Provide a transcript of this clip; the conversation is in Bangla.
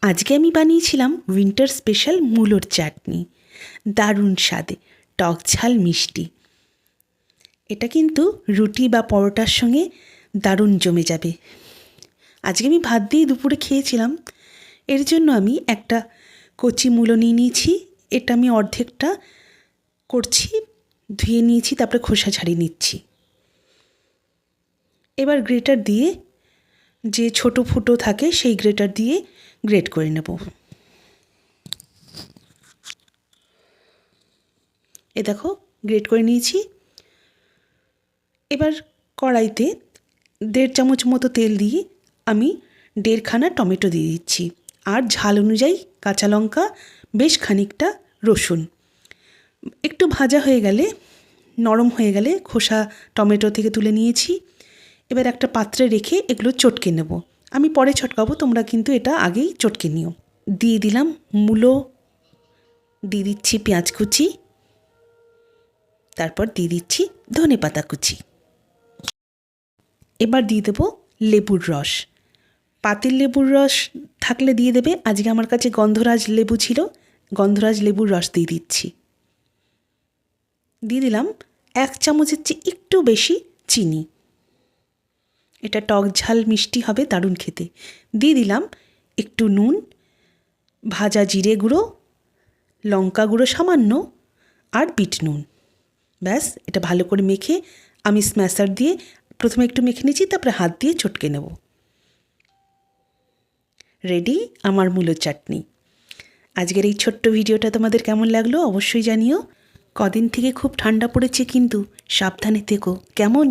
আজকে আমি বানিয়েছিলাম উইন্টার স্পেশাল মূলোর চাটনি। দারুণ স্বাদে, টক ঝাল মিষ্টি। এটা কিন্তু রুটি বা পরোটার সঙ্গে দারুণ জমে যাবে। আজকে আমি ভাত দিয়ে দুপুরে খেয়েছিলাম। এর জন্য আমি একটা কচি মূলো নিয়ে নিয়েছি। এটা আমি অর্ধেকটা করছি, ধুয়ে নিয়েছি, তারপরে খোসা ছাড়িয়ে নিচ্ছি। এবার গ্রেটার দিয়ে, যে ছোটো ফুটো থাকে সেই গ্রেটার দিয়ে গ্রেট করে নেব। এ দেখো, গ্রেট করে নিয়েছি। এবার কড়াইতে 1.5 চামচ মতো তেল দিয়ে আমি 1.5 খানা টমেটো দিয়ে দিচ্ছি, আর ঝাল অনুযায়ী কাঁচা লঙ্কা, বেশ খানিকটা রসুন। একটু ভাজা হয়ে গেলে, নরম হয়ে গেলে খোসা টমেটো থেকে তুলে নিয়েছি। এবার একটা পাত্রে রেখে এগুলো চটকে নেব। আমি পরে চটকাবো, তোমরা কিন্তু এটা আগেই চটকে নিও। দিয়ে দিলাম মূলো, দিয়ে দিচ্ছি পেঁয়াজ কুচি, তারপর দিয়ে দিচ্ছি ধনেপাতা কুচি। এবার দিয়ে দেবো লেবুর রস। পাতিল লেবুর রস থাকলে দিয়ে দেবে। আজকে আমার কাছে গন্ধরাজ লেবু ছিল, গন্ধরাজ লেবুর রস দিয়ে দিচ্ছি। দিয়ে দিলাম 1 চামচের চেয়ে একটু বেশি চিনি। এটা টক ঝাল মিষ্টি হবে, দারুণ খেতে। দিয়ে দিলাম একটু নুন, ভাজা জিরে গুঁড়ো, লঙ্কা গুঁড়ো সামান্য, আর বিট নুন। ব্যাস, এটা ভালো করে মেখে আমি স্ম্যাশার দিয়ে প্রথমে একটু মেখে নিয়েছি, তারপরে হাত দিয়ে চটকে নেব। রেডি আমার মূলোর চাটনি। আজকের এই ছোট্ট ভিডিওটা তোমাদের কেমন লাগলো অবশ্যই জানিও। কদিন থেকে খুব ঠান্ডা পড়েছে, কিন্তু সাবধানে থেকো, কেমন?